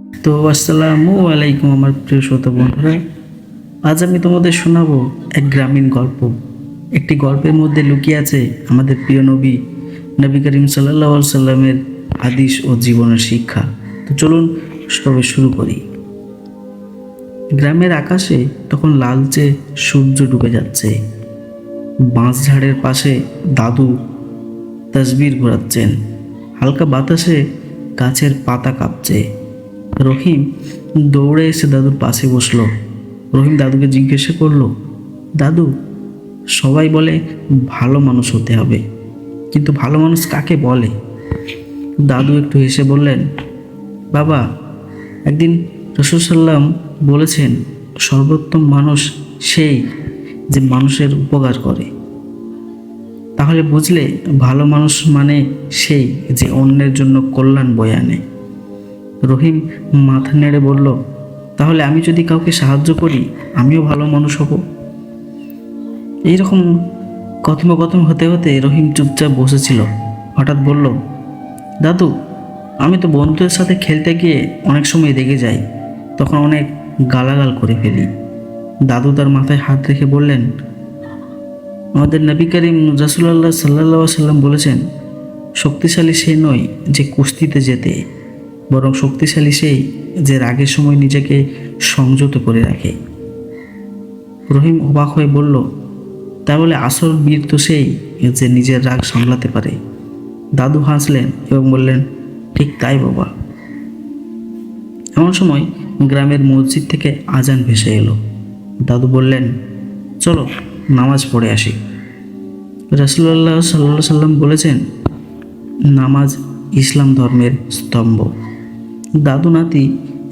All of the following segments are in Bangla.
তো আসসালামু আলাইকুম আমার প্রিয় শ্রোতা বন্ধুরা। আজ আমি তোমাদের শোনাবো এক গ্রামীণ গল্প। একটি গল্পের মধ্যে লুকিয়ে আছে আমাদের প্রিয় নবী নবী করিম সাল্লাল্লাহু আলাইহি সাল্লামের হাদিস ও জীবনের শিক্ষা। তো চলুন তবে শুরু করি। গ্রামের আকাশে তখন লালচে সূর্য ডুবে যাচ্ছে। বাঁশঝাড়ের পাশে দাদু তাসবির ঘোরাচ্ছেন। হালকা বাতাসে গাছের পাতা কাঁপছে। রহিম দৌড়ে এসে দাদুর পাশে বসলো। রহিম দাদুকে জিজ্ঞাসা করলো, দাদু, সবাই বলে ভালো মানুষ হতে হবে, কিন্তু ভালো মানুষ কাকে বলে? দাদু একটু হেসে বললেন, বাবা, একদিন রাসূল সাল্লাম বলেছেন, সর্বোত্তম মানুষ সেই যে মানুষের উপকার করে। তাহলে বুঝলে, ভালো মানুষ মানে সেই যে অন্যের জন্য কল্যাণ বয়ে আনে। রহিম মাথা নেড়ে বলল, তাহলে আমি যদি কাউকে সাহায্য করি, আমিও ভালো মানুষ হব। এইরকম কথোপকথন হতে হতে রহিম চুপচাপ বসেছিল। হঠাৎ বলল, দাদু, আমি তো বন্ধুদের সাথে খেলতে গিয়ে অনেক সময় রেগে যাই, তখন অনেক গালাগাল করে ফেলি। দাদু তার মাথায় হাত রেখে বললেন, আমাদের নবী করিম রাসূলুল্লাহ সাল্লাল্লাহু আলাইহি সাল্লাম বলেছেন, শক্তিশালী সে নয় যে কুস্তিতে জেতে, বরং শক্তিশালী সেই যে রাগের সময় নিজেকে সংযত করে রাখে। রহিম অবাক হয়ে বলল, তাহলে আসল বীর তো সেই যে নিজের রাগ সামলাতে পারে। দাদু হাসলেন এবং বললেন, ঠিক তাই বাবা। এমন সময় গ্রামের মসজিদ থেকে আজান ভেসে এলো। দাদু বললেন, চলো নামাজ পড়ে আসি। রাসূলুল্লাহ সাল্লাল্লাহু আলাইহি সাল্লাম বলেছেন, নামাজ ইসলাম ধর্মের স্তম্ভ। দাদু নাতি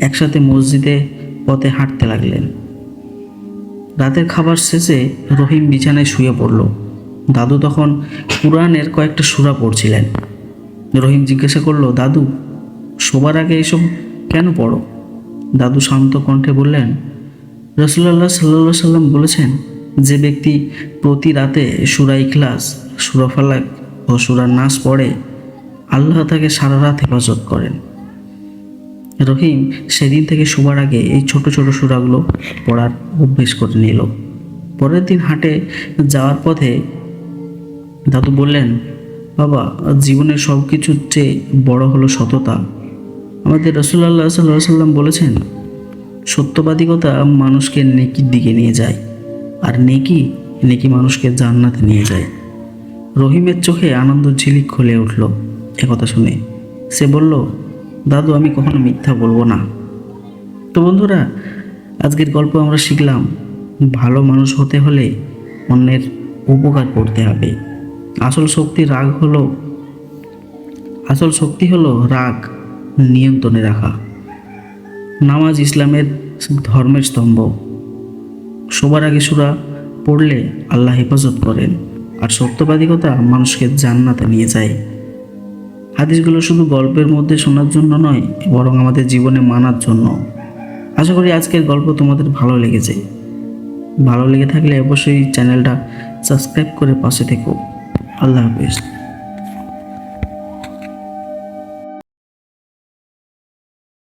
একসাথে মসজিদে পথে হাঁটতে লাগলেন। রাতের খাবার শেষে রহিম বিছানায় শুয়ে পড়ল। দাদু তখন কুরআনের কয়েকটা সূরা পড়ছিলেন। রহিম জিজ্ঞাসা করলো, দাদু, শোবার আগে এসব কেন পড়ো? দাদু শান্ত কণ্ঠে বললেন, রাসূলুল্লাহ সাল্লাল্লাহু আলাইহি সাল্লাম বলেছেন, যে ব্যক্তি প্রতি রাতে সূরা ইখলাস, সূরা ফালাক ও সূরা নাস পড়ে, আল্লাহ তাকে সারা রাত হেফাজত করেন। রহিম সেদিন থেকে শোবার আগে এই ছোট ছোট সূরাগুলো পড়ার অভ্যেস করে নিল। পরের দিন হাটে যাওয়ার পথে দাদু বললেন, বাবা, জীবনের সব কিছুর চেয়ে বড় হলো সততা। আমাদের রাসূলুল্লাহ সাল্লাল্লাহু আলাইহি সাল্লাম বলেছেন, সত্যবাদিকতা মানুষকে নেকির দিকে নিয়ে যায়, আর নেকি নেকি মানুষকে জান্নাতে নিয়ে যায়। রহিমের চোখে আনন্দ ঝিলিক খুলে উঠল একথা শুনে। সে বলল, দাদু, আমি কখনো মিথ্যা বলবো না। তো বন্ধুরা, আজকের গল্প আমরা শিখলাম, ভালো মানুষ হতে হলে অন্যের উপকার করতে হবে। আসল শক্তি হলো রাগ নিয়ন্ত্রণে রাখা। নামাজ ইসলামের ধর্মের স্তম্ভ। শোবার আগে সূরা পড়লে আল্লাহ হেফাজত করেন, আর সত্যবাদিকতা মানুষকে জান্নাতে নিয়ে যায়। হাদিসগুলো শুধু গল্পের মধ্যে শোনার জন্য নয়, বরং আমাদের জীবনে মানার জন্য। আশা করি আজকের গল্প তোমাদের ভালো লেগেছে। ভালো লেগে থাকলে অবশ্যই চ্যানেলটা সাবস্ক্রাইব করে পাশে থেকো। আল্লাহ হাফেজ।